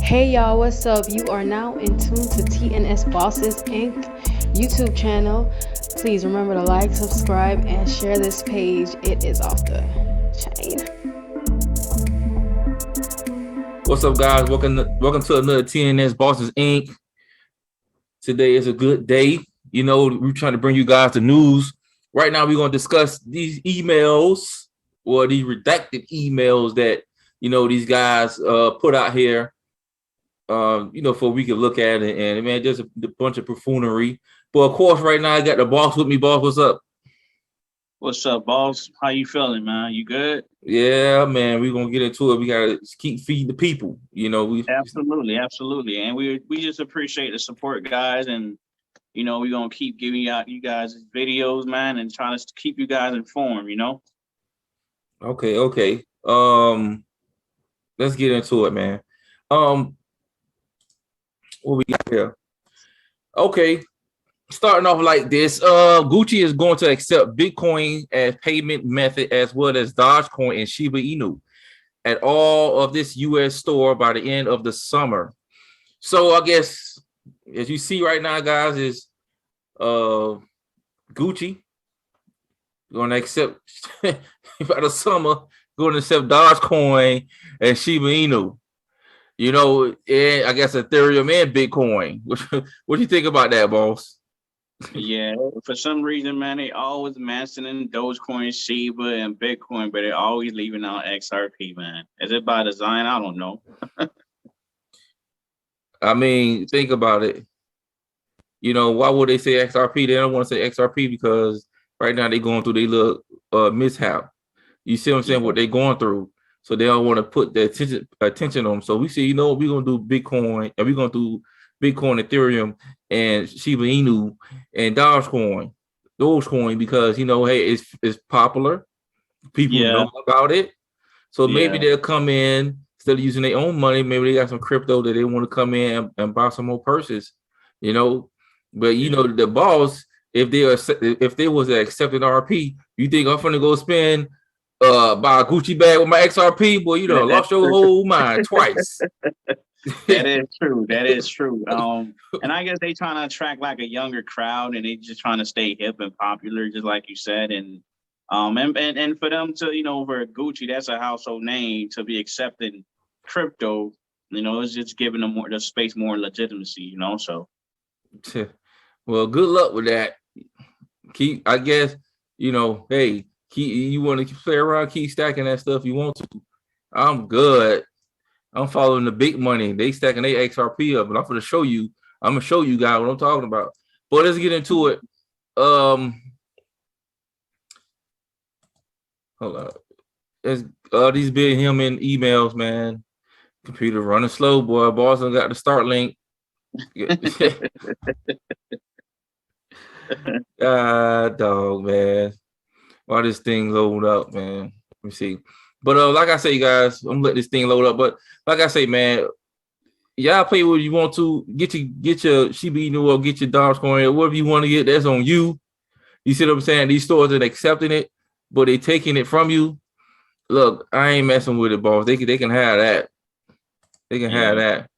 Hey y'all, what's up? You are now in tune to TNS Bosses Inc. YouTube channel. Please remember to like, subscribe, and share this page. It is off the chain. What's up, guys? Welcome to another TNS Bosses Inc. Today is a good day. You know, we're trying to bring you guys the news. Right now, we're going to discuss these emails or these redacted emails that, these guys put out here, for we can look at it. And, man, just a bunch of buffoonery. But, of course, right now, I got the boss with me. Boss, what's up? What's up, boss? How you feeling, man? You good? Yeah, man, we're going to get into it. We got to keep feeding the people. Absolutely. And we just appreciate the support, guys. And, we're going to keep giving out you guys videos, man, and trying to keep you guys informed, Okay. Let's get into it, man. What we got here? Okay, starting off like this. Gucci is going to accept Bitcoin as payment method as well as Dogecoin and Shiba Inu at all of this U.S. store by the end of the summer. So I guess as you see right now, guys, is Gucci going to accept by the summer, going to accept Dogecoin and Shiba Inu. And I guess Ethereum and Bitcoin. What do you think about that, boss? Yeah, for some reason, man, they always mentioning Dogecoin, Shiba, and Bitcoin, but they're always leaving out XRP, man. Is it by design? I don't know. I mean, think about it. Why would they say XRP? They don't want to say XRP because right now they're going through their little mishap. You see what I'm saying? What they're going through. So they don't want to put the attention on them. So we say, we're going to do Bitcoin, and we're going to do Bitcoin, Ethereum, and Shiba Inu, and Dogecoin, because, hey, it's popular. People know about it. So maybe they'll come in, instead of using their own money, maybe they got some crypto that they want to come in and buy some more purses, But, the boss, if they was accepting RP, you think I'm going to go spend buy a Gucci bag with my XRP? Boy, lost your whole mind twice. That is true. And I guess they trying to attract like a younger crowd, and they just trying to stay hip and popular, just like you said. And for them to, for Gucci, that's a household name, to be accepting crypto, it's just giving them the space, more legitimacy, So well, good luck with that. I guess, hey, you want to play around, keep stacking that stuff you want to. I'm good. I'm following the big money. They stacking their XRP up, and I'm going to show you guys what I'm talking about. But let's get into it. Hold up. It's these big Hinman emails, man. Computer running slow, boy. Boston got the start link. Dog, man. Why this thing load up, man? Let me see. But like I say, guys, I'm letting this thing load up. But like I say, man, y'all play what you want to. Get your Shiba Inu or get your Dogecoin, whatever you want to get. That's on you. You see what I'm saying? These stores are accepting it, but they taking it from you. Look, I ain't messing with it, boss. They can have that. They can have that.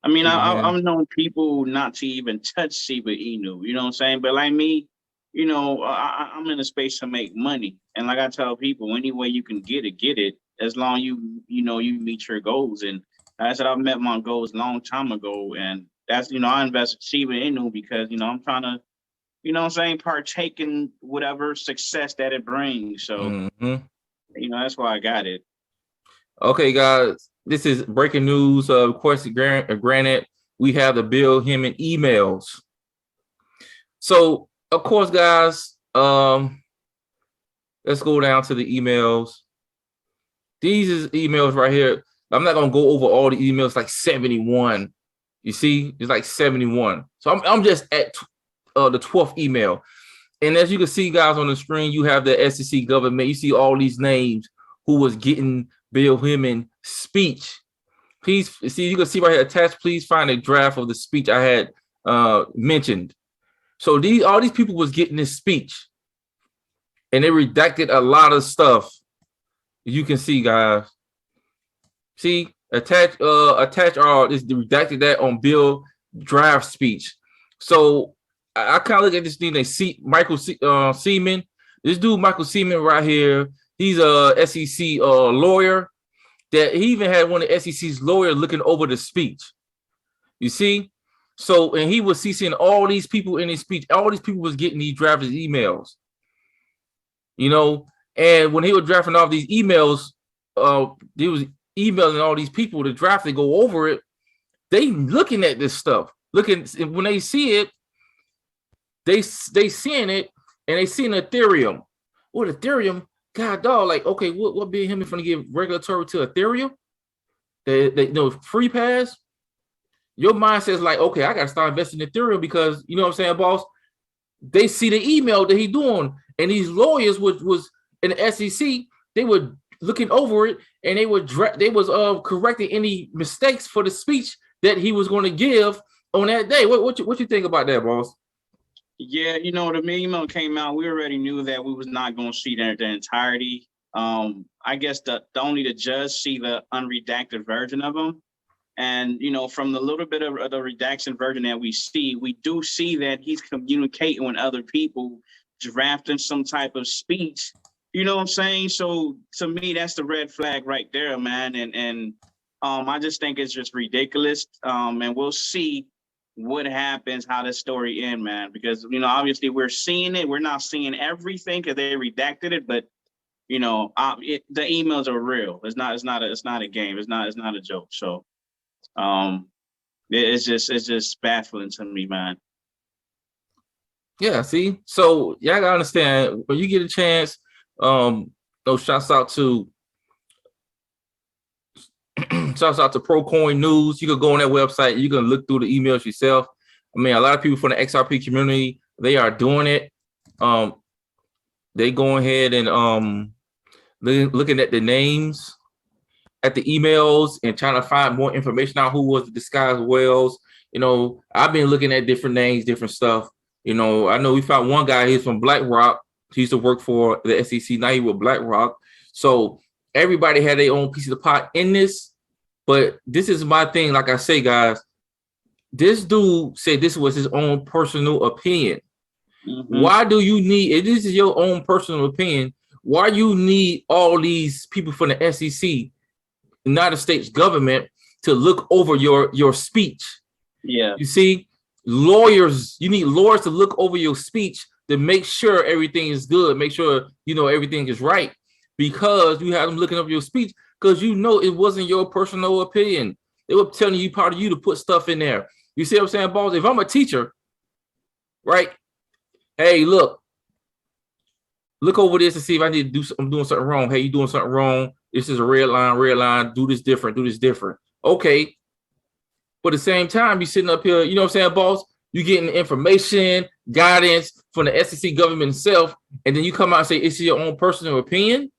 I mean, I've known people not to even touch Shiba Inu. You know what I'm saying? But like me, I'm in a space to make money, and like I tell people, any way you can get it, as long you meet your goals. And like I said, I've met my goals a long time ago, and that's I invested Shiba Inu because I'm trying to, partake in whatever success that it brings. So that's why I got it. Okay, guys, this is breaking news. Requested granted. We have the Bill Hinman emails. So, of course, guys, let's go down to the emails. These is emails right here. I'm not gonna go over all the emails, like 71. You see, it's like 71. So I'm just at the 12th email. And as you can see, guys, on the screen, you have the SEC government. You see all these names who was getting Bill Hinman speech. Please see, you can see right here attached. Please find a draft of the speech I had mentioned. So all these people was getting this speech, and they redacted a lot of stuff. You can see, guys. See, Attach is redacted that on Bill draft speech. So I kind of look at this thing. They see Michael Seaman. This dude, Michael Seaman, right here. He's a SEC lawyer. That he even had one of SEC's lawyers looking over the speech. You see, so and he was CCing all these people in his speech. All these people was getting these drafted emails. You know, and when he was drafting off these emails, he was emailing all these people to draft and go over it. They looking at this stuff, looking when they see it, they seeing it, and they seeing Ethereum. What Ethereum? God dog, like okay, what being him going to give regulatory to Ethereum? They you know free pass. Your mind says like, okay, I got to start investing in Ethereum because you know what I'm saying, boss. They see the email that he doing, and these lawyers was in the SEC. They were looking over it, and they was correcting any mistakes for the speech that he was going to give on that day. What you think about that, boss? Yeah, you know, the email came out. We already knew that we was not going to see the entirety. I guess the judge see the unredacted version of them. And, you know, from the little bit of the redaction version that we do see that he's communicating with other people, drafting some type of speech. You know what I'm saying? So to me, that's the red flag right there, man. And I just think it's just ridiculous. And we'll see what happens, how this story ends, man. Because, you know, obviously we're seeing it. We're not seeing everything because they redacted it. But, you know, the emails are real. It's not a game. It's not a joke. So it's just baffling to me, man. Yeah, see, so y'all gotta understand when you get a chance. Shouts out to ProCoin News. You can go on that website. You can look through the emails yourself. I mean, a lot of people from the XRP community, they are doing it. They go ahead and looking at the names at the emails and trying to find more information out who was the disguised whales. You know, I've been looking at different names, different stuff. You know, I know we found one guy, he's from BlackRock. He used to work for the SEC. Now he with BlackRock. So everybody had their own piece of the pot in this. But this is my thing. Like I say, guys, this dude said this was his own personal opinion. Mm-hmm. Why do you need, if this is your own personal opinion, why you need all these people from the SEC, United States government, to look over your speech? Yeah. You see, lawyers, you need lawyers to look over your speech to make sure everything is good, make sure you know everything is right, because you have them looking over your speech because you know it wasn't your personal opinion. They were telling you part of you to put stuff in there. You see what I'm saying, boss? If I'm a teacher, right? Hey, look over this to see if I need to do. I'm doing something wrong. Hey, you doing something wrong? This is a red line. Do this different. Okay. But at the same time, you sitting up here, you know what I'm saying, boss? You getting information, guidance from the SEC government itself, and then you come out and say it's your own personal opinion.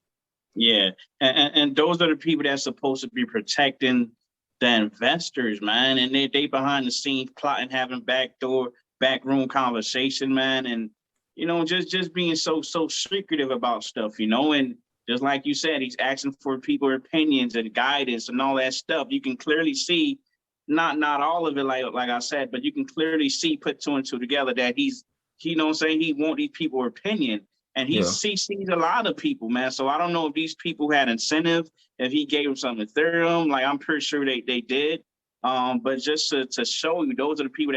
Yeah, and those are the people that's supposed to be protecting the investors, man. And they behind the scenes plotting, having backroom conversation, man, and you know, just being so secretive about stuff, you know. And just like you said, he's asking for people's opinions and guidance and all that stuff. You can clearly see, not all of it, like I said, but you can clearly see, put two and two together, that he's, you know what I'm saying, he want these people's opinion. And he sees a lot of people, man. So I don't know if these people had incentive, if he gave them some Ethereum. Like, I'm pretty sure they did. But just to show you, those are the people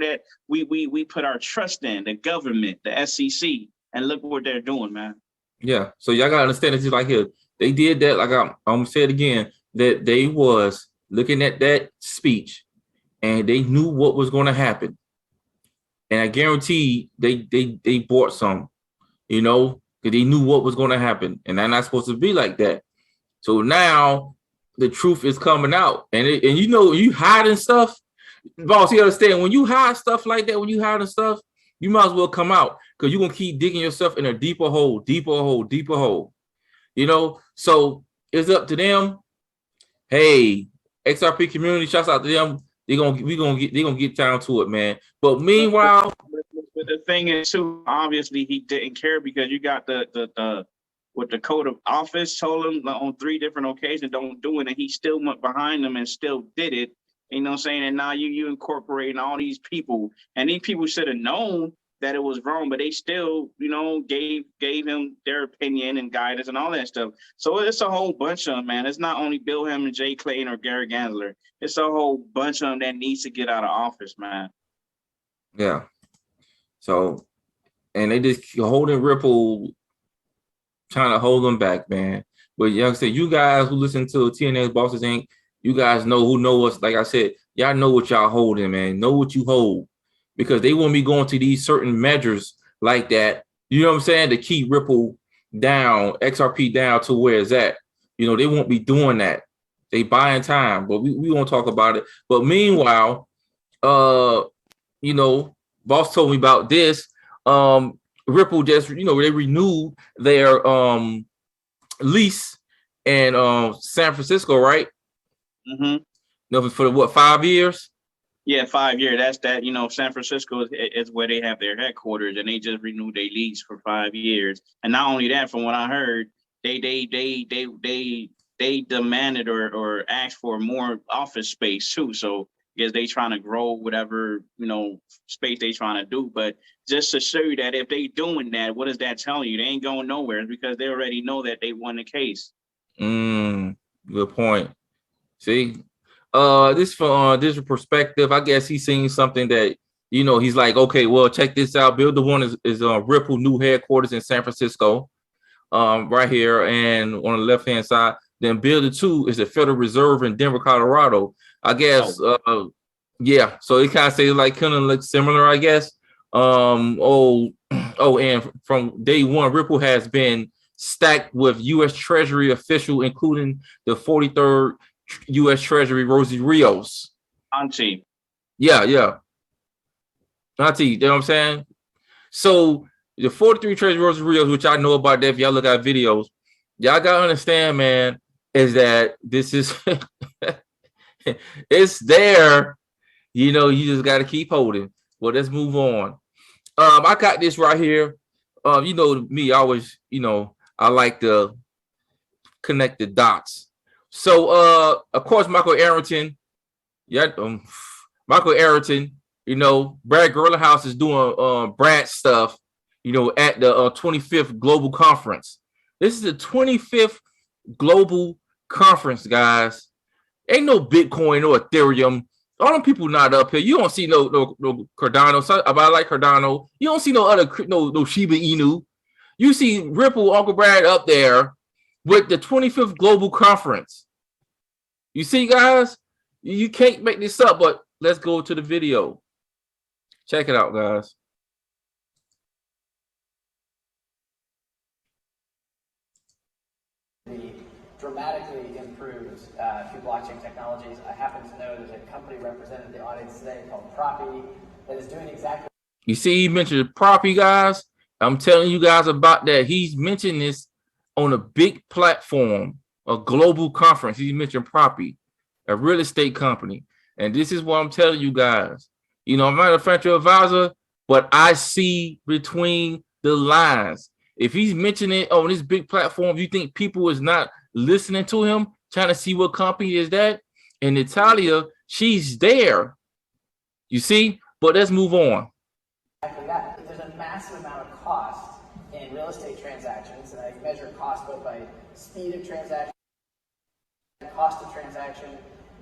that we put our trust in, the government, the SEC, and look what they're doing, man. Yeah. So y'all gotta understand, it's just like here, they did that. Like I'm gonna say it again, that they was looking at that speech and they knew what was going to happen. And I guarantee they bought some. You know, because they knew what was going to happen, and they're not supposed to be like that. So now the truth is coming out, and you know, you hiding stuff, boss. You understand, when you hide stuff like that, when you hiding stuff, you might as well come out, because you're gonna keep digging yourself in a deeper hole. You know, so it's up to them. Hey, XRP community, shouts out to them. They're gonna get down to it, man. But meanwhile. But the thing is, too, obviously he didn't care, because you got the with the code of office, told him on 3 different occasions, don't do it. And he still went behind them and still did it. You know what I'm saying? And now you incorporating all these people, and these people should have known that it was wrong, but they still, you know, gave him their opinion and guidance and all that stuff. So it's a whole bunch of them, man. It's not only Bill Hinman, Jay Clayton, or Gary Gensler. It's a whole bunch of them that needs to get out of office, man. Yeah. So, and they just holding Ripple, trying to hold them back, man. But like I said, you guys who listen to TNS Bosses Inc., you guys know us. Like I said, y'all know what y'all holding, man. Know what you hold. Because they won't be going to these certain measures like that, you know what I'm saying, to keep Ripple down, XRP down to where it's at. You know, they won't be doing that. They buying time, but we won't talk about it. But meanwhile, you know, boss told me about this. Ripple just, you know, they renewed their lease in San Francisco, right? Mm-hmm. No, for what, 5 years? Yeah, 5 years. That's that. You know, San Francisco is where they have their headquarters, and they just renewed their lease for 5 years. And not only that, from what I heard, they demanded or asked for more office space too. So I guess they trying to grow whatever, you know, space they trying to do. But just to show you that if they doing that, what is that telling you? They ain't going nowhere, because they already know that they won the case. Good point. See. This from this perspective, I guess he's seeing something that, you know, he's like, okay, well, check this out. Build the one is Ripple new headquarters in San Francisco, right here, and on the left hand side. Then build the 2 is the Federal Reserve in Denver, Colorado. I guess, yeah. So it kind of say like kind of looks similar, I guess. And from day one, Ripple has been stacked with U.S. Treasury official, including the 43rd. U.S. Treasury Rosie Rios. Auntie. Yeah. Auntie, you know what I'm saying? So the 43 Treasury Rosie Rios, which I know about that if y'all look at videos, y'all gotta understand, man, is that this is it's there. You know, you just gotta keep holding. Well, let's move on. I got this right here. You know me, I always, you know, I like to connect the dots. So, of course, Michael Arrington, you know, Brad Gerlenhouse is doing Brad stuff, you know, at the 25th Global Conference. This is the 25th Global Conference, guys. Ain't no Bitcoin or Ethereum. All them people not up here. You don't see no Cardano. So, I like Cardano. You don't see no other no Shiba Inu. You see Ripple, Uncle Brad up there with the 25th Global Conference. You see, guys, you can't make this up, but let's go to the video. Check it out, guys. Dramatically improved through blockchain technologies. I happen to know there's a company represented in the audience today called Proppy that is doing exactly. You see, he mentioned Proppy, guys. I'm telling you guys about that. He's mentioned this on a big platform, a global conference. He mentioned Proppy, a real estate company. And this is what I'm telling you guys. You know, I'm not a financial advisor, but I see between the lines. If he's mentioning it on this big platform, you think people is not listening to him, trying to see what company is that? And Natalia, she's there. You see? But let's move on. Exactly that. There's a massive amount of cost in real estate transactions, and I measure cost both by speed of transaction, cost of transaction,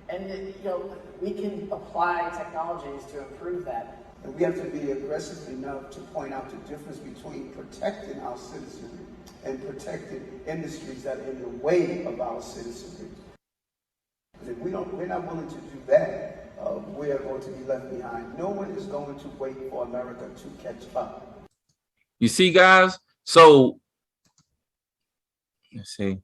and you know, we can apply technologies to improve that. And we have to be aggressive enough to point out the difference between protecting our citizenry and protecting industries that are in the way of our citizenry. If we're not willing to do that, we are going to be left behind. No one is going to wait for America to catch up. You see, guys? So, let's see.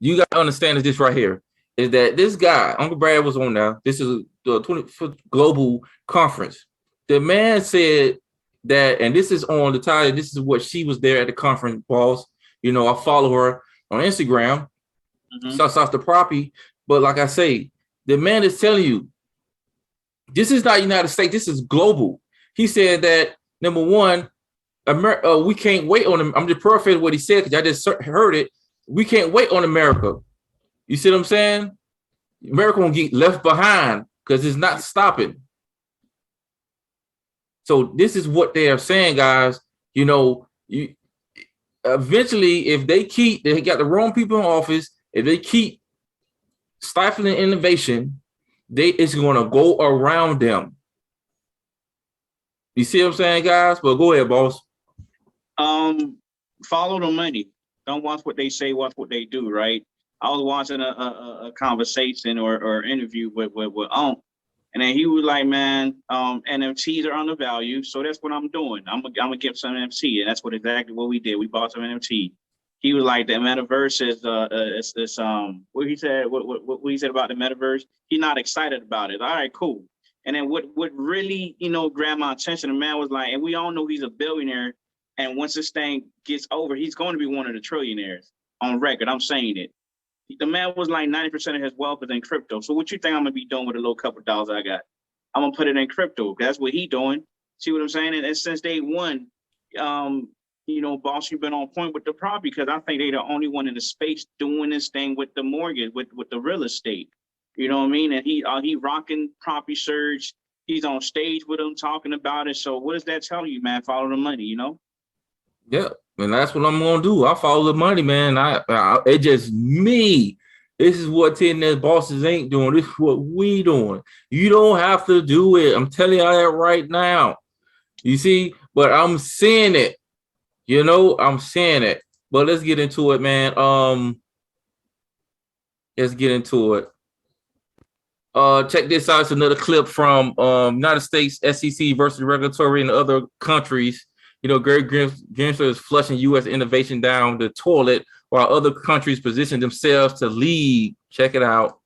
You got to understand this right here. Is that this guy, Uncle Brad was on there. This is the 25th Global Conference. The man said that, and this is on the title, this is what she was there at the conference, boss. You know, I follow her on Instagram. Starts off the Proppy. But like I say, the man is telling you, this is not United States, this is global. He said that, number one, We can't wait on them. I'm just paraphrasing what he said because I just heard it. We can't wait on America. You see what I'm saying? America won't get left behind because it's not stopping. So this is what they are saying, guys. You know, you eventually, if they got the wrong people in office, if they keep stifling innovation, it's going to go around them. You see what I'm saying, guys? But go ahead, boss. Follow the money. Don't watch what they say, watch what they do, right? I was watching a conversation or interview with and then he was like, man, NFTs are undervalued, so that's what I'm doing. I'm gonna get some NFT, and that's exactly what we did. We bought some NFT. He was like, the metaverse is this what he said what he said about the metaverse. He's not excited about it. All right, cool. And then what really grabbed my attention, the man was like, and we all know he's a billionaire, and once this thing gets over, he's going to be one of the trillionaires on record. I'm saying it. The man was like 90% of his wealth is in crypto. So what you think I'm gonna be doing with a little couple of dollars I got? I'm gonna put it in crypto. That's what he doing. See what I'm saying? And since day one, boss, you've been on point with the property because I think they're the only one in the space doing this thing with the mortgage, with the real estate. You know what I mean? And he rocking property surge. He's on stage with them talking about it. So what does that tell you, man? Follow the money, Yeah, and that's what I'm gonna do. I follow the money, man. It's just me. This is what TNS bosses ain't doing. This is what we doing. You don't have to do it. I'm telling you that right now. You see, but I'm seeing it. I'm seeing it. But let's get into it, man. Let's get into it. Check this out. It's another clip from United States SEC versus regulatory in other countries. Gary Gensler is flushing U.S. innovation down the toilet while other countries position themselves to lead. Check it out.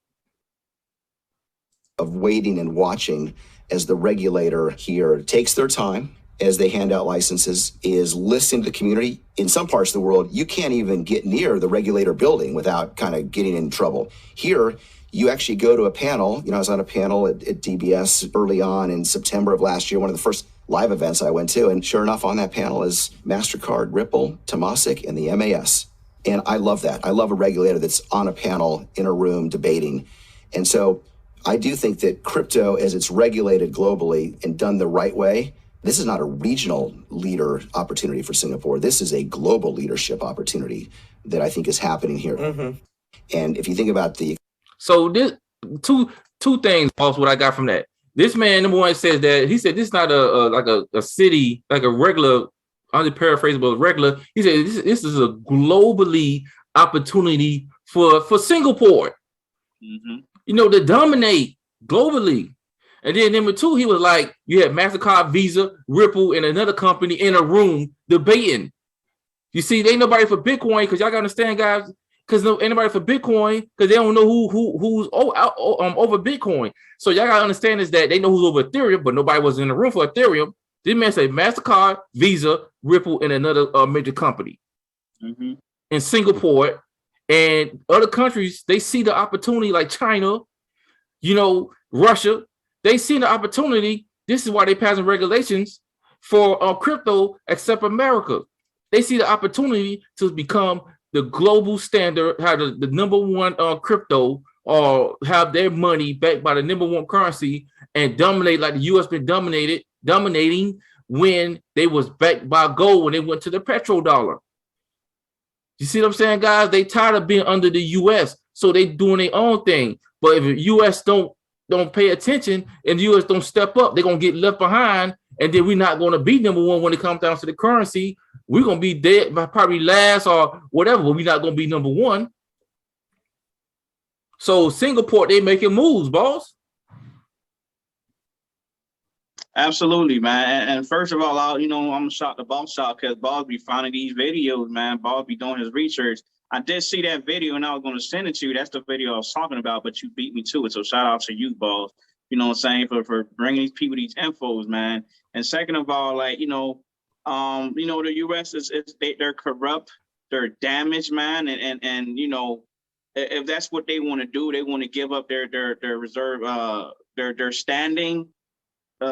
Of waiting and watching as the regulator here takes their time as they hand out licenses, is listening to the community. In some parts of the world, you can't even get near the regulator building without kind of getting in trouble. Here, you actually go to a panel. I was on a panel at DBS early on in September of last year, one of the first live events I went to, and sure enough, on that panel is MasterCard, Ripple, Temasek, and the MAS. And I love that. I love a regulator that's on a panel in a room debating. And so I do think that crypto, as it's regulated globally and done the right way, this is not a regional leader opportunity for Singapore. This is a global leadership opportunity that I think is happening here. Mm-hmm. And if you think about so this two things, boss, what I got from that. This man, number one, says that he said this is not a city, like a regular, I'm just paraphrasing, but regular. He said this is a globally opportunity for Singapore, to dominate globally. And then number two, he was like, you had MasterCard, Visa, Ripple, and another company in a room debating. You see, they ain't nobody for Bitcoin, because y'all gotta understand, guys, because no anybody for Bitcoin, because they don't know who's over Bitcoin. So y'all gotta understand is that they know who's over Ethereum, but nobody was in the room for Ethereum. This man say MasterCard, Visa, Ripple, and another major company in Singapore. And other countries, they see the opportunity, like China, Russia. They see the opportunity. This is why they passing regulations for crypto, except America. They see the opportunity to become the global standard, have the number one crypto, or have their money backed by the number one currency and dominate like the U.S. been dominating when they was backed by gold when they went to the petrodollar. You see what I'm saying, guys? They tired of being under the U.S., so they doing their own thing. But if the U.S. don't pay attention and the U.S. don't step up, they're gonna get left behind, and then we're not gonna be number one when it comes down to the currency. We're gonna be dead, probably last or whatever, but we're not gonna be number one. So Singapore, they making moves, boss. Absolutely, man. And first of all, I'm gonna shout the boss out because boss be finding these videos, man. Boss be doing his research. I did see that video and I was gonna send it to you. That's the video I was talking about, but you beat me to it. So shout out to you, boss. You know what I'm saying, for bringing these people these infos, man. And second of all, like the U.S. they're corrupt, they're damaged, man, and if that's what they want to do, they want to give up their reserve, their standing,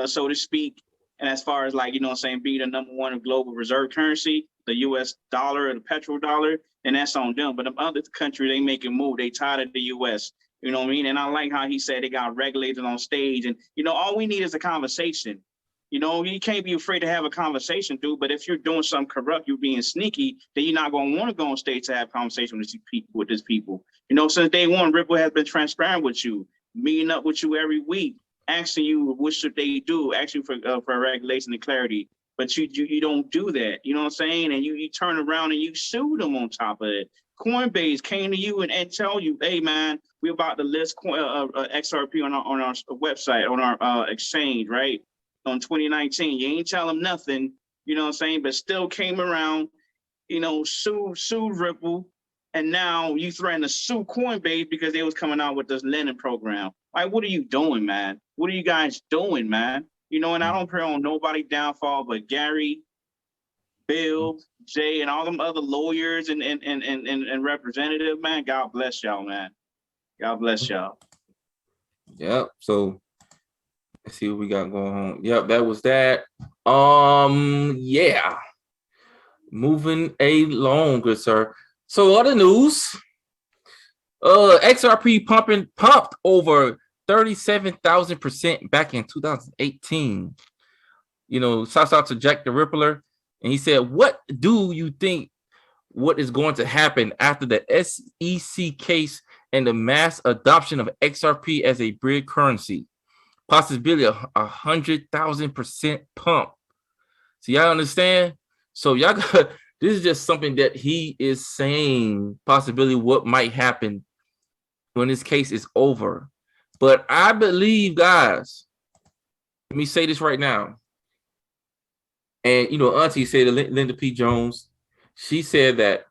so to speak, And as far as like, you know what I'm saying, being the number one global reserve currency, the US dollar and the petrodollar, then that's on them. But the other country, they make a move. They tired of the US. You know what I mean? And I like how he said they got regulators on stage. And, you know, all we need is a conversation. You know, you can't be afraid to have a conversation, dude. But if you're doing something corrupt, you're being sneaky, then you're not going to want to go on stage to have conversation with these people. You know, since day one, Ripple has been transparent with you, meeting up with you every week, asking you what should they do, asking for regulation and clarity. But you don't do that. You know what I'm saying? And you turn around and you sue them on top of it. Coinbase came to you and tell you, hey, man, we're about to list XRP on our website, on our exchange, right? On 2019, you ain't tell them nothing, you know what I'm saying, but still came around, you know, sued Ripple, and now you threaten to sue Coinbase because they was coming out with this lending program. Like, what are you doing, man? What are you guys doing, man? You know, and I don't pray on nobody downfall but Gary, Bill, Jay, and all them other lawyers and representatives, man. God bless y'all, man. God bless y'all. Yep. So let's see what we got going on. Yep, that was that. Yeah. Moving along, good sir. So other news. XRP pumped over 37,000% back in 2018. You know, shouts out to Jack the Rippler. And he said, what do you think what is going to happen after the SEC case and the mass adoption of XRP as a bridge currency? Possibility of 100,000% pump. So y'all understand? So y'all got, this is just something that he is saying, possibility what might happen when this case is over. But I believe, guys, let me say this right now. And, you know, Auntie said, Linda P. Jones, she said that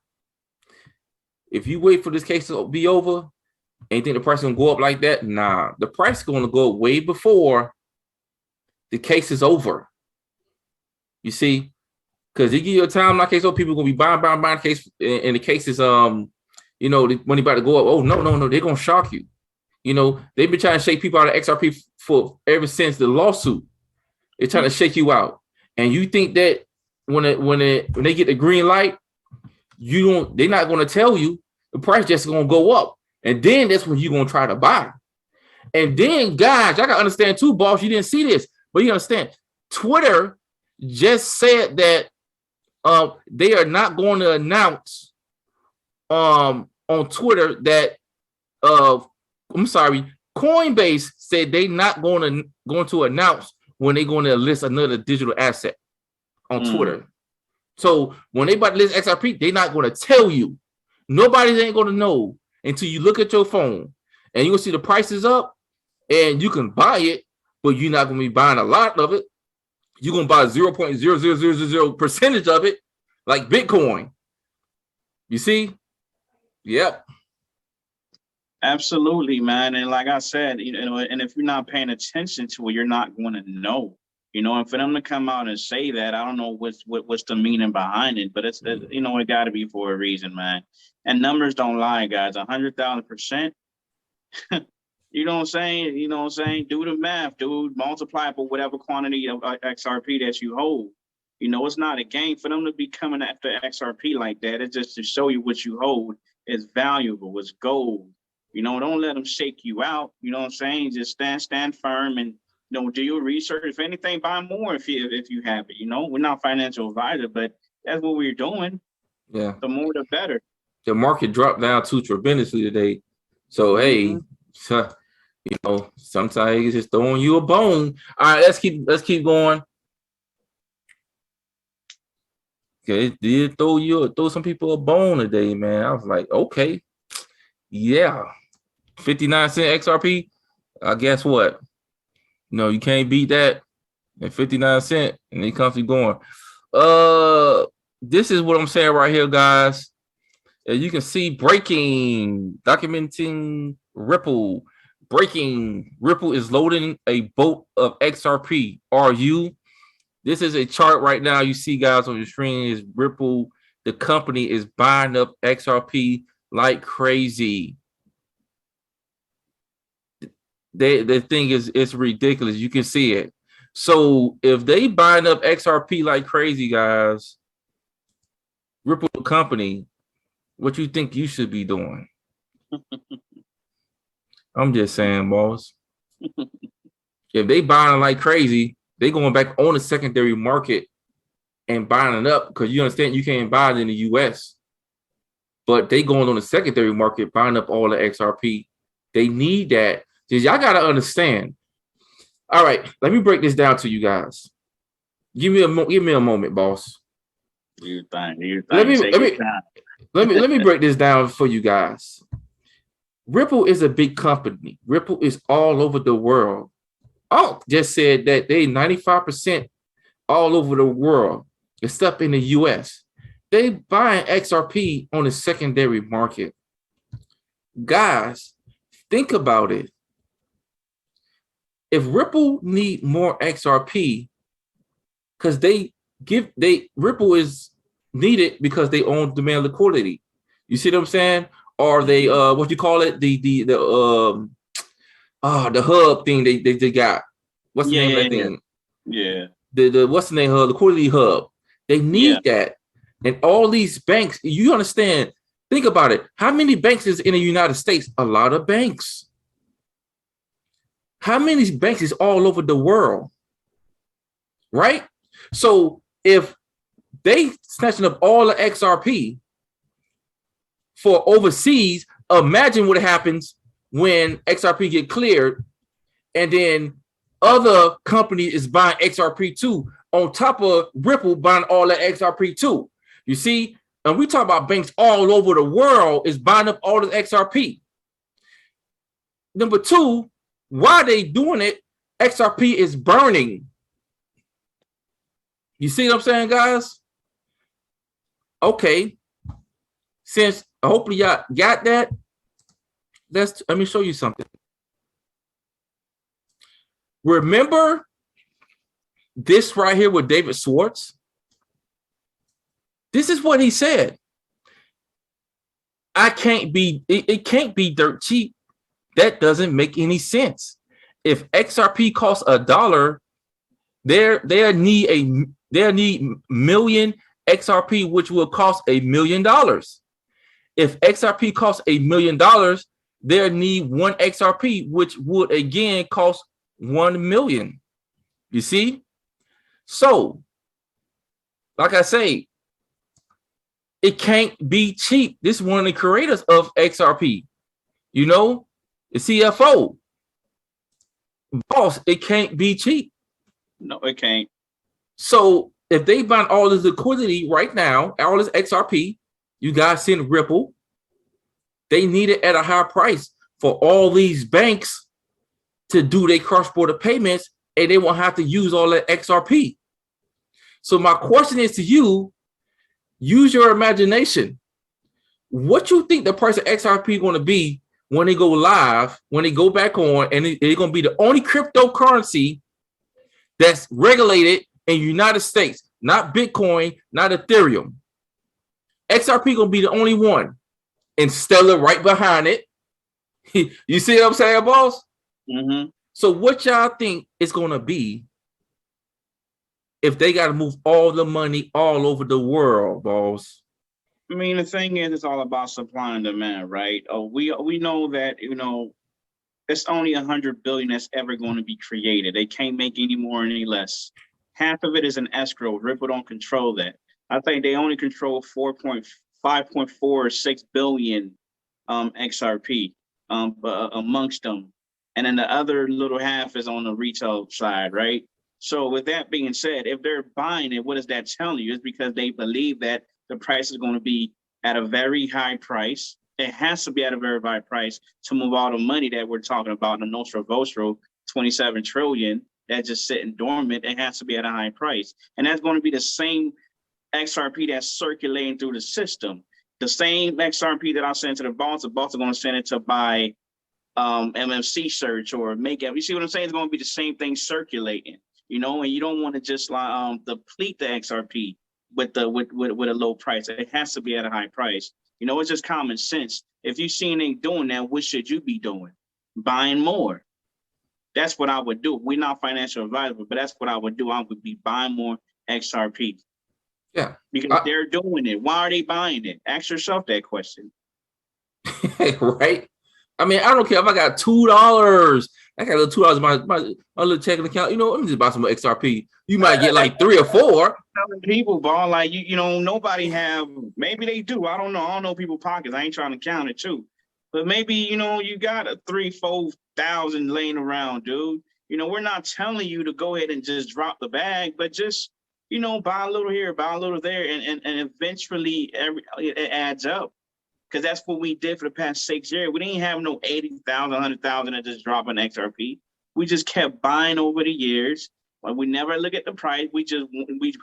if you wait for this case to be over, and you think the price is going to go up like that? Nah, the price is going to go up way before the case is over. You see? Because you give you a time like case, people are going to be buying the case, and the case is, you know, when you're about to go up, oh, no, they're going to shock you. You know, they've been trying to shake people out of XRP for ever since the lawsuit. They're trying to shake you out. And you think that when they get the green light, they're not going to tell you, the price just going to go up. And then that's when you're going to try to buy. And then, guys, y'all got to understand too, boss, you didn't see this, but you understand, Twitter just said that they are not going to announce on Twitter that Coinbase said they not going to announce when they're going to list another digital asset on Twitter. So when they about to list XRP, they're not going to tell you. Nobody ain't going to know until you look at your phone and you'll see the prices up and you can buy it, but you're not going to be buying a lot of it. You're going to buy 0.0000% of it, like Bitcoin. You see? Yep. Absolutely, man. And like I said, you know, and if you're not paying attention to it, you're not going to know. You know, and for them to come out and say that, I don't know what's the meaning behind it, but it's you know, it got to be for a reason, man. And numbers don't lie, guys. 100,000%. You know what I'm saying? You know what I'm saying? Do the math, dude. Multiply for whatever quantity of XRP that you hold. You know, it's not a game for them to be coming after XRP like that. It's just to show you what you hold is valuable. It's gold. You know, don't let them shake you out. You know what I'm saying? Just stand firm and, you know, do your research. If anything, buy more if you have it. You know, we're not financial advisor, but that's what we're doing. Yeah. The more, the better. The market dropped down too tremendously today. So, hey, you know, sometimes it's just throwing you a bone. All right, let's keep going. Okay, it did throw some people a bone today, man. I was like, okay, yeah, 59-cent XRP. Guess what? No, you can't beat that at 59 cents, and it comes to going. This is what I'm saying right here, guys. As you can see, documenting Ripple. Breaking, Ripple is loading a boat of XRP. Are you? This is a chart right now. You see, guys, on your screen is Ripple. The company is buying up XRP like crazy. The thing is, it's ridiculous. You can see it. So if they buying up XRP like crazy, guys, Ripple company, what you think you should be doing? I'm just saying, boss. If they buying like crazy, they going back on the secondary market and buying it up, because you understand you can't buy it in the US. But they going on the secondary market buying up all the XRP. They need that. Y'all gotta understand. All right, let me break this down to you guys. Give me a moment, boss. Let me break this down for you guys. Ripple is a big company. Ripple is all over the world. Alt just said that they 95% all over the world, except in the US. They buying XRP on the secondary market. Guys, think about it. If Ripple need more XRP, because Ripple is needed because they own demand liquidity. You see what I'm saying? Or they what you call it? The hub thing they got. What's the name of that thing? Yeah. The what's the name of liquidity hub? They need that. And all these banks, you understand, think about it. How many banks is in the United States? A lot of banks. How many banks is all over the world? Right? So if they snatching up all the XRP for overseas, imagine what happens when XRP get cleared and then other companies is buying XRP too, on top of Ripple buying all the XRP too. You see, and we talk about banks all over the world is buying up all the XRP. Number two, why they doing it? XRP is burning. You see what I'm saying, guys? Okay. Since hopefully y'all got that, let me show you something. Remember this right here with David Schwartz? This is what he said. It can't be dirt cheap. That doesn't make any sense. If XRP costs $1, they need million XRP, which will cost $1 million. If XRP costs $1 million, they need one XRP, which would again cost 1 million. You see? So, like I say, it can't be cheap. This is one of the creators of XRP. You know, the CFO. Boss, it can't be cheap. No, it can't. So if they buy all this liquidity right now, all this XRP, you guys send Ripple, they need it at a high price for all these banks to do their cross-border payments, and they won't have to use all that XRP. So my question is to you, use your imagination. What you think the price of XRP is going to be when they go live, when they go back on, and it's going to be the only cryptocurrency that's regulated in the United States, not Bitcoin, not Ethereum. XRP going to be the only one, and Stellar right behind it. You see what I'm saying, boss? Mm-hmm. So what y'all think it's going to be if they got to move all the money all over the world, boss? I mean, the thing is, it's all about supply and demand, right? We know that, it's only 100 billion that's ever going to be created. They can't make any more or any less. Half of it is an escrow. Ripple don't control that. I think they only control 5.46 billion XRP amongst them. And then the other little half is on the retail side, right? So with that being said, if they're buying it, what is that telling you? It's because they believe that the price is going to be at a very high price. It has to be at a very high price to move all the money that we're talking about, the Nostro Vostro, 27 trillion, that's just sitting dormant. It has to be at a high price. And that's going to be the same XRP that's circulating through the system. The same XRP that I send to the vaults are going to send it to buy MMC search or make it. You see what I'm saying? It's going to be the same thing circulating, and you don't want to just deplete the XRP with a low price. It has to be at a high price. It's just common sense. If you've seen them doing that, what should you be doing? Buying more. That's what I would do. We're not financial advisors, but that's what I would do. I would be buying more XRP. Yeah. Because they're doing it. Why are they buying it? Ask yourself that question. Right? I mean, I don't care if I got $2. I got a little $2 in my little checking account. You know, let me just buy some more XRP. You might get like 3 or 4. Telling people, ball, like you know, nobody have. Maybe they do. I don't know. I don't know people's pockets. I ain't trying to count it too. But maybe, you know, you got a 3,000-4,000 laying around, dude. You know, we're not telling you to go ahead and just drop the bag, but just, you know, buy a little here, buy a little there, and eventually it adds up. Because that's what we did for the past 6 years. We didn't have no 80,000, 100,000 and just drop an XRP. We just kept buying over the years. But we never look at the price. We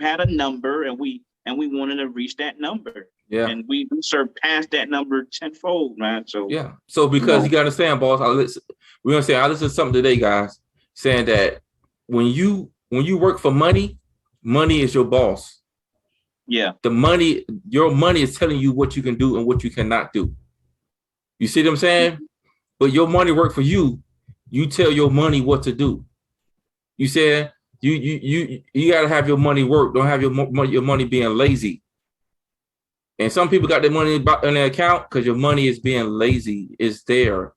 had a number, and we wanted to reach that number. Yeah. And we surpassed that number tenfold, man. So yeah. So because you gotta understand, boss, I listen to something today, guys, saying that when you work for money, money is your boss. Yeah. Your money is telling you what you can do and what you cannot do. You see what I'm saying? But your money work for you. You tell your money what to do. You said you gotta have your money work. Don't have your money being lazy. And some people got their money in their account because your money is being lazy. It's there.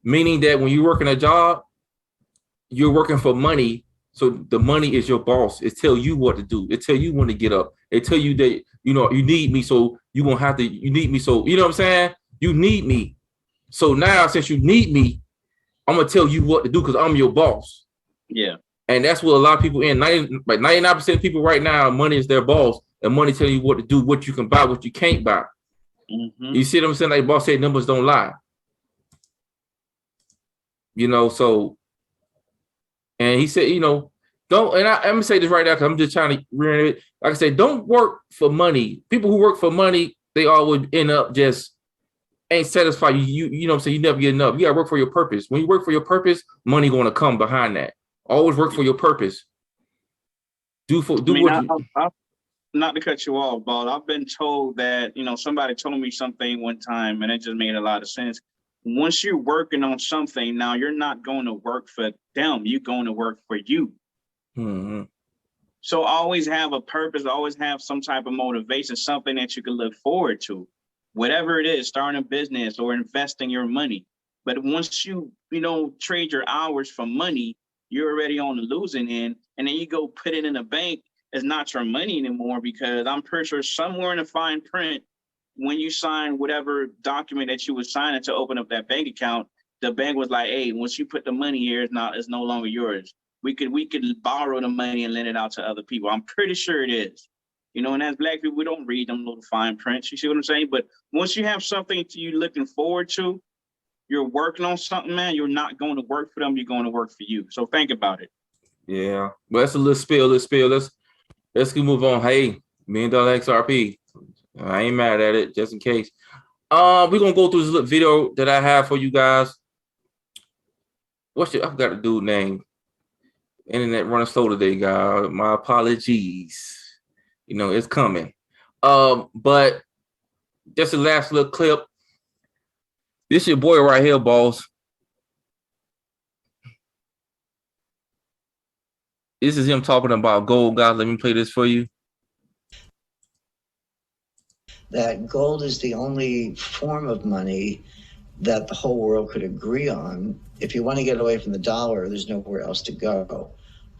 Meaning that when you work in a job, you're working for money. So the money is your boss. It tell you what to do. It tell you when to get up. It tell you that, you know, you need me. So you won't have to, you need me. So, you know what I'm saying? You need me. So now, since you need me, I'm going to tell you what to do because I'm your boss. Yeah. And that's what a lot of people in 99% of people right now, money is their boss. And money telling you what to do, what you can buy, what you can't buy. Mm-hmm. You see what I'm saying? Like boss said, numbers don't lie. You know, so, and he said, you know, don't, and I'm going to say this right now because I'm just trying to ruin it. Like I said, don't work for money. People who work for money, they always end up just ain't satisfied. You know what I'm saying? You never get enough. You got to work for your purpose. When you work for your purpose, money going to come behind that. Always work for your purpose. Not to cut you off, but I've been told that, you know, somebody told me something one time and it just made a lot of sense. Once you're working on something, now you're not going to work for them. You're going to work for you. Mm-hmm. So always have a purpose, always have some type of motivation, something that you can look forward to, whatever it is, starting a business or investing your money. But once you trade your hours for money, you're already on the losing end. And then you go put it in a bank. It's not your money anymore, because I'm pretty sure somewhere in the fine print, when you sign whatever document that you were signing to open up that bank account, the bank was like, hey, once you put the money here, it's no longer yours. We could borrow the money and lend it out to other people. I'm pretty sure it is. You know, and as Black people, we don't read them little fine prints. You see what I'm saying? But once you have something you're looking forward to, you're working on something, man, you're not going to work for them. You're going to work for you. So think about it. Yeah. Well, that's a little spill. Let's move on. Hey, $1 million XRP. I ain't mad at it, just in case. We're gonna go through this little video that I have for you guys. I forgot the dude name. Internet running slow today, guys. My apologies. You know, it's coming. But just the last little clip. This your boy right here, boss. This is him talking about gold, guys. Let me play this for you. That gold is the only form of money that the whole world could agree on. If you want to get away from the dollar, there's nowhere else to go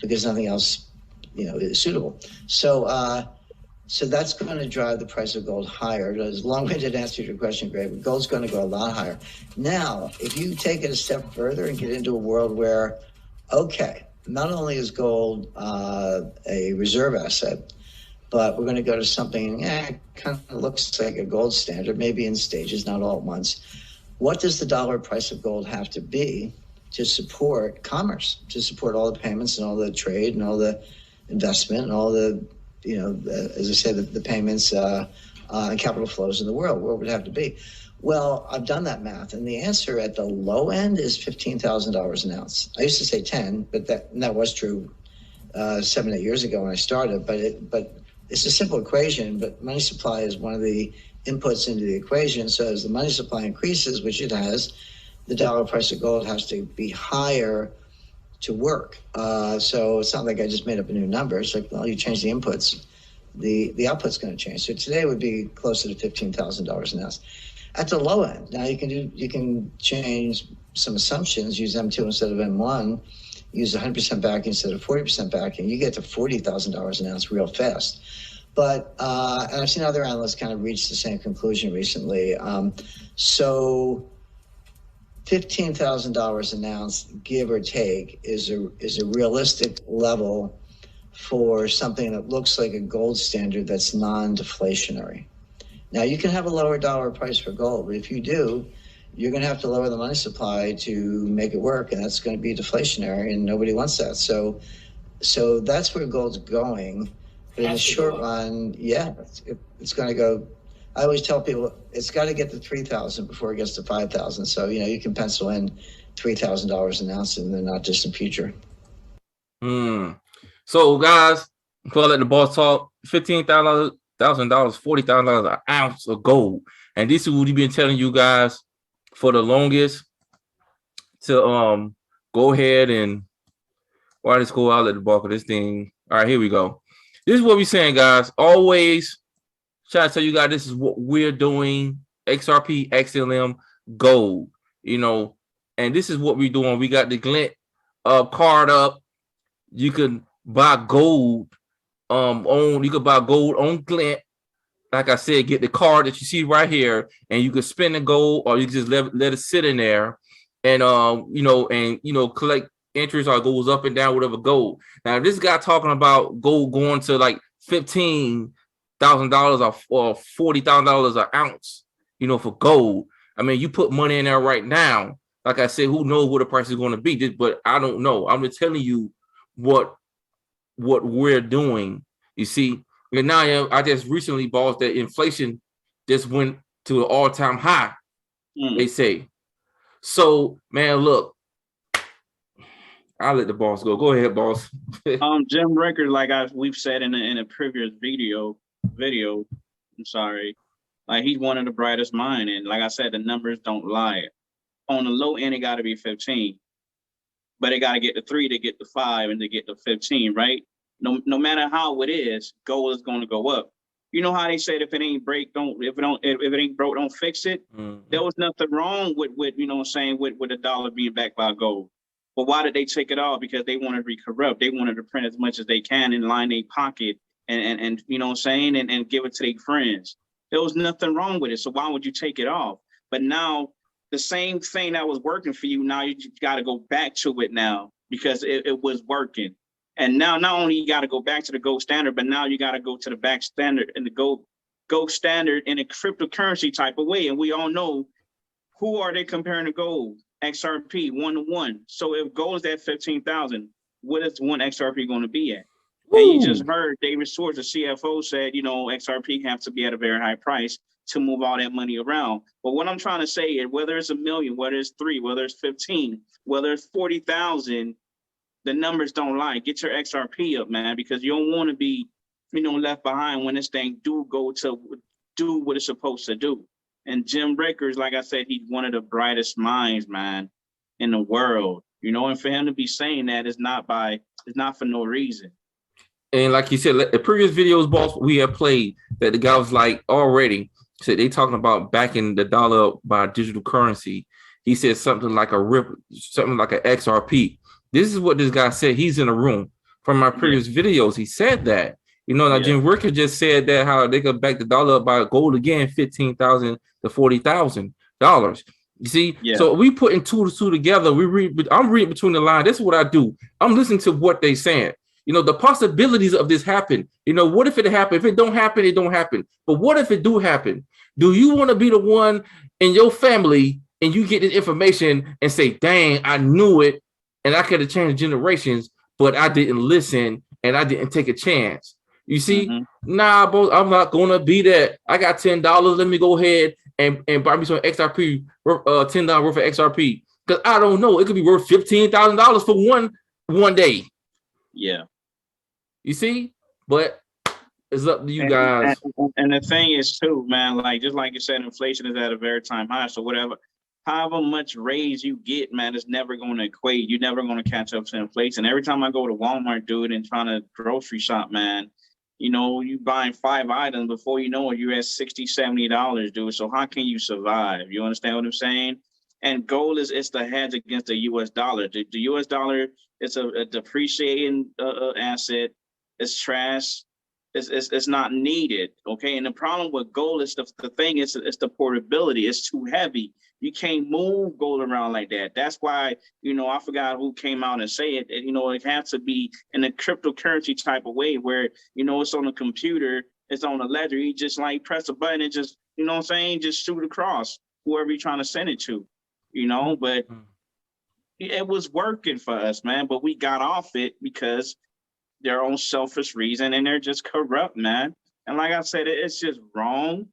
because nothing else, is suitable. So, so that's going to drive the price of gold higher. As long-winded answer to your question, Greg, but gold's going to go a lot higher. Now, if you take it a step further and get into a world where, okay, not only is gold a reserve asset, but we're going to go to something kind of looks like a gold standard, maybe in stages, not all at once. What does the dollar price of gold have to be to support commerce, to support all the payments and all the trade and all the investment and all the, as I said, the payments and capital flows in the world? Where would it have to be? Well, I've done that math, and the answer at the low end is $15,000 an ounce. I used to say 10, but that was true 7-8 years ago when I started. But it's a simple equation. But money supply is one of the inputs into the equation. So as the money supply increases, which it has, the dollar price of gold has to be higher work. So it's not like I just made up a new number. It's like, well, you change the inputs, the output's going to change. So today would be closer to $15,000 an ounce. At the low end, now you can change some assumptions, use M2 instead of M1, use 100% backing instead of 40% backing. You get to $40,000 an ounce real fast. But and I've seen other analysts kind of reach the same conclusion recently. So $15,000 an ounce, give or take, is a realistic level for something that looks like a gold standard that's non-deflationary. Now, you can have a lower dollar price for gold, but if you do, you're going to have to lower the money supply to make it work, and that's going to be deflationary, and nobody wants that. So that's where gold's going. But in the short run, yeah, it's going to go. I always tell people it's got to get to 3,000 before it gets to 5,000. So, you can pencil in $3,000 an ounce in the not distant future. So, guys, before I let the boss talk, $15,000, $40,000 an ounce of gold. And this is what we've been telling you guys for the longest to go ahead and why this go out at the bulk of this thing. All right, here we go. This is what we're saying, guys. Always try to tell you guys this is what we're doing. XRP, XLM, gold, and this is what we're doing. We got the Glint card up. You can buy gold on Glint. Like I said, get the card that you see right here, and you can spend the gold, or you can just let it sit in there, and collect interest, or goes up and down, whatever gold. Now, this guy talking about gold going to like $15,000 or $40,000 an ounce, for gold. I mean, you put money in there right now. Like I said, who knows what the price is going to be? But I don't know. I'm just telling you what we're doing. You see, and now I just recently bought that inflation just went to an all-time high. They say. So, man, look, I'll let the boss go. Go ahead, boss. Jim Record, like we've said in a previous video, I'm sorry, like he's one of the brightest minds, and like I said, the numbers don't lie. On the low end, it got to be 15, but it got to get to 3 to get to 5 and to get to 15, right? No matter how it is, gold is going to go up. You know how they said if it ain't break, if it ain't broke, don't fix it. There was nothing wrong with with the dollar being backed by gold. But why did they take it off? Because they wanted to be corrupt. They wanted to print as much as they can and line their pocket and and give it to their friends. There was nothing wrong with it. So why would you take it off? But now the same thing that was working for you, now you got to go back to it now because it was working. And now not only you got to go back to the gold standard, but now you got to go to the back standard and the gold standard in a cryptocurrency type of way. And we all know who are they comparing to gold? XRP 1-to-1. So if gold is at 15,000, what is one XRP going to be at? Ooh. And you just heard David Schwartz, the CFO, said, XRP have to be at a very high price to move all that money around. But what I'm trying to say is whether it's $1 million, whether it's 3, whether it's 15, whether it's 40,000, the numbers don't lie. Get your XRP up, man, because you don't want to be, left behind when this thing do what it's supposed to do. And Jim Rickers, like I said, he's one of the brightest minds, man, in the world. And for him to be saying that it's not for no reason. And like you said, the previous videos, boss, we have played that the guy was like already said they talking about backing the dollar up by digital currency. He said something like an XRP. This is what this guy said. He's in a room from my previous videos. He said that. Jim Ricker just said that how they could back the dollar up by gold again, $15,000 to $40,000. You see, so we putting 2 to 2 together. I'm reading between the lines. That's what I do. I'm listening to what they saying. The possibilities of this happen. What if it happen? If it don't happen, it don't happen. But what if it do happen? Do you want to be the one in your family and you get this information and say, "Dang, I knew it, and I could have changed generations, but I didn't listen and I didn't take a chance." You see, nah, bro, I'm not gonna be that. I got $10. Let me go ahead and buy me some XRP, $10 worth of XRP, because I don't know. It could be worth $15,000 for one day. Yeah, you see, but it's up to you guys. And the thing is too, man, like just like you said, inflation is at a very time high. So whatever, however much raise you get, man, it's never going to equate. You're never going to catch up to inflation. Every time I go to Walmart, dude, and trying to grocery shop, man, you know, you buying 5 items before you know it, you're at $60, $70, dude. So how can you survive? You understand what I'm saying? And gold it's the hedge against the U.S. dollar. The U.S. dollar is a depreciating asset. It's trash. It's not needed. Okay. And the problem with gold is the thing is it's the portability. It's too heavy. You can't move gold around like that. That's why, you know, I forgot who came out and say it. You know, it has to be in a cryptocurrency type of way where, you know, it's on a computer, it's on a ledger. You just like press a button and just, you know what I'm saying, just shoot across whoever you're trying to send it to, you know. But it was working for us, man. But we got off it because their own selfish reason, and they're just corrupt, man. And like I said, it's just wrong.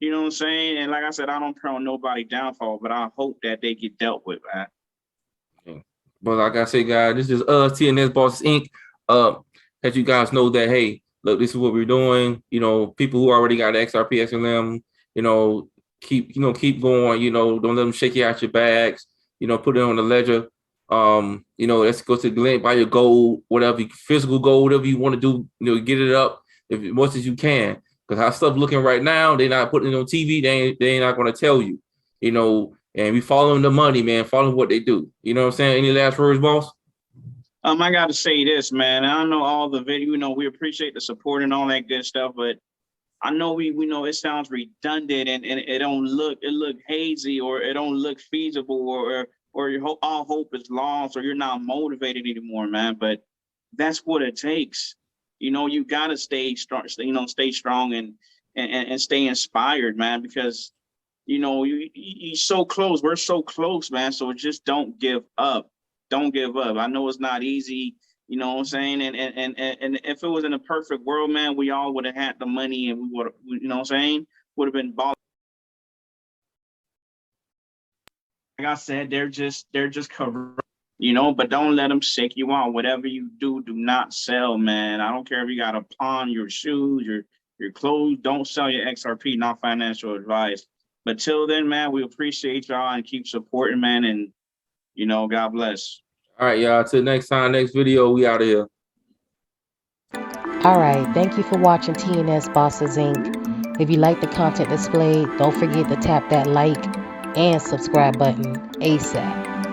You know what I'm saying? And like I said, I don't pray on nobody downfall, but I hope that they get dealt with, man. Yeah. But like I said, guys, this is TNS Bosses Inc. As you guys know that, hey, look, this is what we're doing. You know, people who already got XRP, XLM, you know, keep going. You know, don't let them shake you out your bags. You know, put it on the ledger. You know, let's go to the link, buy your gold, whatever, physical gold, whatever you want to do, you know, get it up as much as you can. Because how stuff looking right now, they're not putting it on TV. They ain't not going to tell you, you know, and we following the money, man, following what they do. You know what I'm saying? Any last words, boss? I got to say this, man. I know all the video, you know, we appreciate the support and all that good stuff, but I know we know it sounds redundant and it look hazy, or it don't look feasible, or all hope is lost, or you're not motivated anymore, man. But that's what it takes. You know, you got to stay strong, you know, stay strong and stay inspired, man, because, you know, you're so close. We're so close, man. So just don't give up. Don't give up. I know it's not easy, you know what I'm saying? And if it was in a perfect world, man, we all would have had the money and we would, you know what I'm saying? Would have been balling. Like I said, they're just corrupt, you know, but don't let them shake you out. Whatever you do, do not sell, man. I don't care if you got to pawn your shoes, your clothes. Don't sell your XRP, not financial advice. But till then, man, we appreciate y'all and keep supporting, man. And, you know, God bless. All right, y'all. Till next time, next video, we out of here. All right. Thank you for watching TNS Bosses Inc. If you like the content displayed, don't forget to tap that like and subscribe button ASAP.